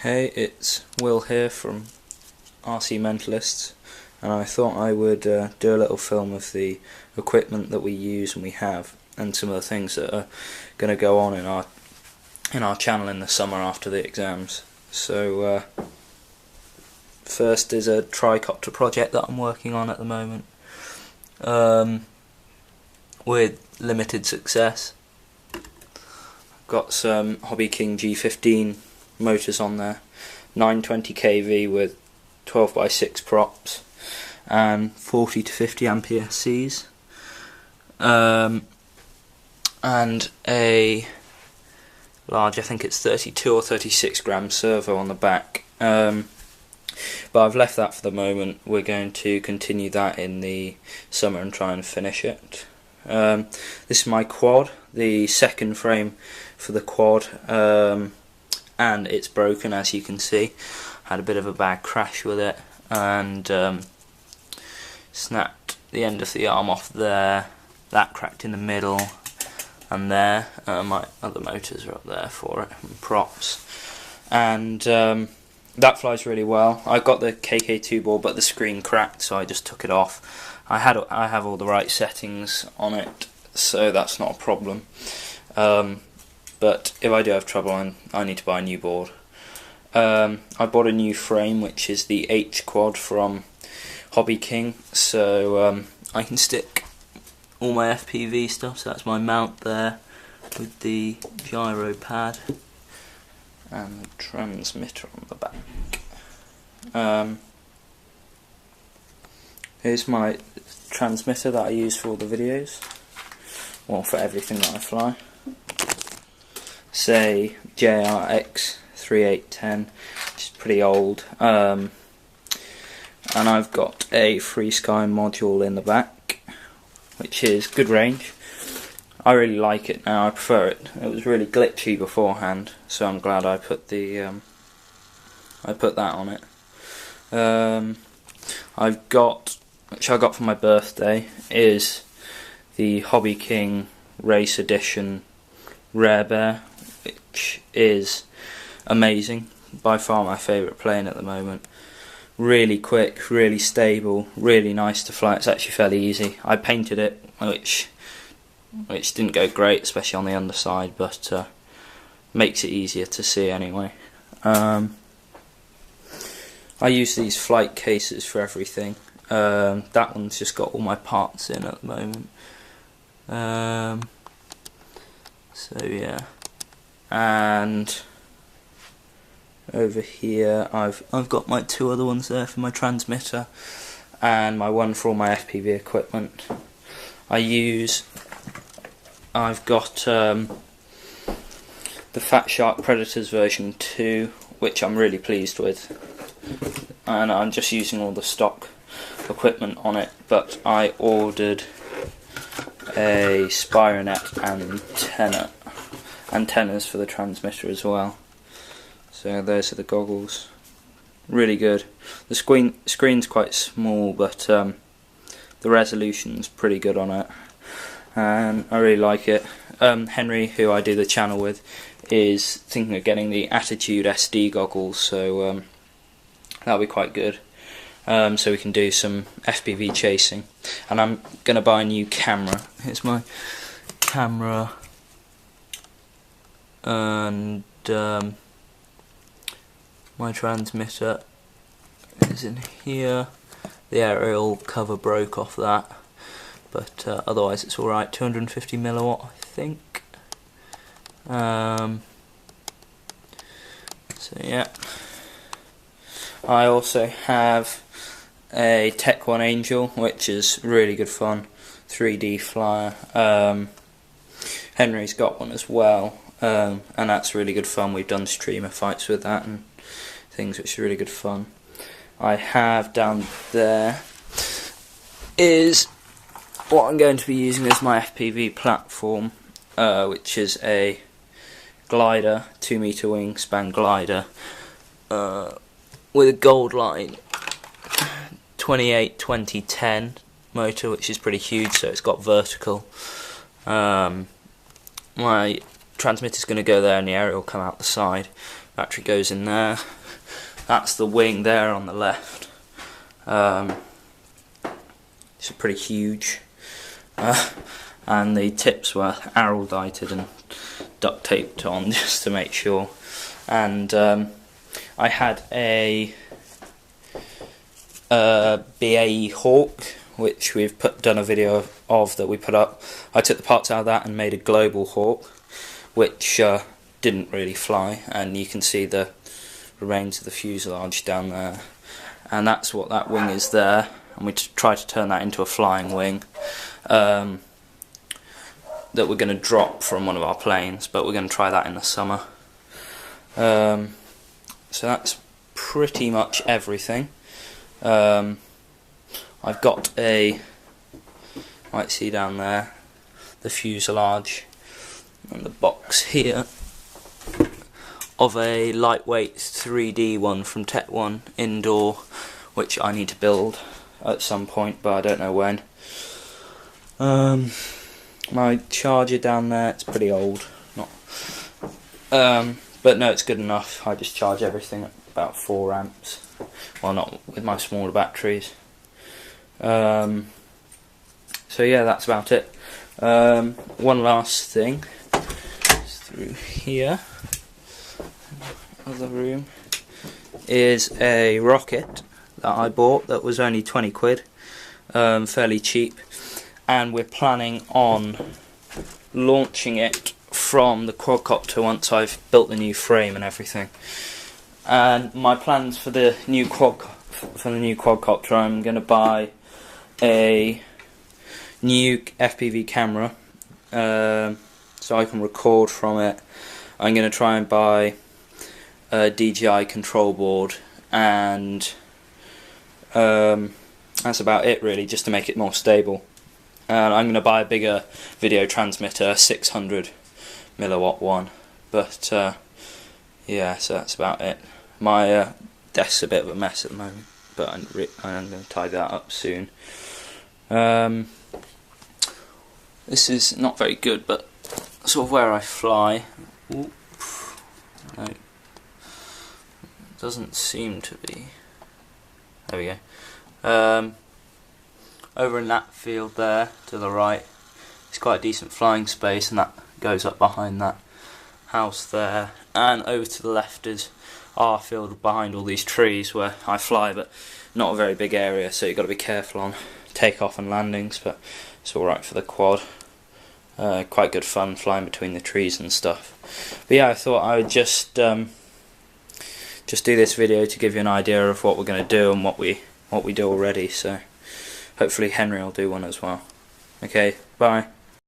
Hey, it's Will here from RC Mentalists, and I thought I would do a little film of the equipment that we use and we have, and some of the things that are going to go on in our channel in the summer after the exams. So first is a tricopter project that I'm working on at the moment, with limited success. I've got some Hobby King G15 motors on there, 920 kV with 12x6 props and 40 to 50 ampere Cs, and a large, I think it's 32 or 36 gram servo on the back, but I've left that for the moment. We're going to continue that in the summer and try and finish it. This is my quad, the second frame for the quad, and it's broken, as you can see. Had a bit of a bad crash with it and snapped the end of the arm off there. That cracked in the middle and there. My other motors are up there for it, and props, and that flies really well. I got the KK2 board, but the screen cracked, so I just took it off. I have all the right settings on it, so that's not a problem. But if I do have trouble and I need to buy a new board, I bought a new frame, which is the H quad from Hobby King, so I can stick all my FPV stuff. So that's my mount there with the gyro pad and the transmitter on the back. Here's my transmitter that I use for all the videos, well, for everything that I fly. Say JRX 3810, which is pretty old, and I've got a FrSky module in the back, which is good range. I really like it now. I prefer it. It was really glitchy beforehand, so I'm glad I put the I put that on it. I've got, which I got for my birthday, is the Hobby King Race Edition Rare Bear, which is amazing. By far my favourite plane at the moment. Really quick, really stable, really nice to fly. It's actually fairly easy. I painted it, which didn't go great, especially on the underside, but makes it easier to see anyway. I use these flight cases for everything. That one's just got all my parts in at the moment. So yeah, and over here I've got my two other ones there for my transmitter and my one for all my FPV equipment. I've got the Fat Shark Predators version 2, which I'm really pleased with, and I'm just using all the stock equipment on it, but I ordered a Spironet antennas for the transmitter as well. So those are the goggles. Really good. The screen's quite small, but the resolution's pretty good on it, and I really like it. Henry, who I do the channel with, is thinking of getting the Attitude SD goggles, so that'll be quite good. So we can do some FPV chasing, and I'm going to buy a new camera. Here's my camera, and my transmitter is in here. The aerial cover broke off that, but otherwise it's alright. 250 milliwatt, I think. So yeah, I also have a Tech One Angel, which is really good fun, 3D flyer. Henry's got one as well, and that's really good fun. We've done streamer fights with that and things, which is really good fun. I have down there is what I'm going to be using as my FPV platform, which is a glider, 2 meter wingspan glider, with a Goldline 28-20-10 motor, which is pretty huge, so it's got vertical. My transmitter's going to go there and the aerial will come out the side, Battery goes in there. That's the wing there on the left. It's pretty huge. And the tips were araldited and duct taped on just to make sure. And I had a BAE Hawk, which we've done a video of that we put up. I took the parts out of that and made a Global Hawk, which didn't really fly, and you can see the remains of the fuselage down there, and that's what that wing is there. And we tried to turn that into a flying wing that we're going to drop from one of our planes, but we're going to try that in the summer. So that's pretty much everything. I've got a, might see down there, the fuselage and the box here of a lightweight 3D one from Tech One indoor, which I need to build at some point, but I don't know when. My charger down there, it's pretty old, but no, it's good enough. I just charge everything at about 4 amps. Well, not with my smaller batteries. So yeah, that's about it. One last thing is through here, other room, is a rocket that I bought that was only 20 quid, fairly cheap, and we're planning on launching it from the quadcopter once I've built the new frame and everything. And my plans for the new quadcopter, I'm going to buy a new FPV camera so I can record from it. I'm going to try and buy a DJI control board, and that's about it really, just to make it more stable. And I'm going to buy a bigger video transmitter, 600 milliwatt one, but yeah, so that's about it. My desk's a bit of a mess at the moment, but I'm going to tidy that up soon. This is not very good, but sort of where I fly. Oop. No, doesn't seem to be. There we go. Over in that field there to the right, it's quite a decent flying space, and that goes up behind that house there. And over to the left is our field behind all these trees where I fly, but not a very big area, so you've got to be careful on takeoff and landings, but it's alright for the quad. Quite good fun flying between the trees and stuff. But yeah, I thought I would just do this video to give you an idea of what we're going to do and what we do already, so hopefully Henry will do one as well. Okay, bye.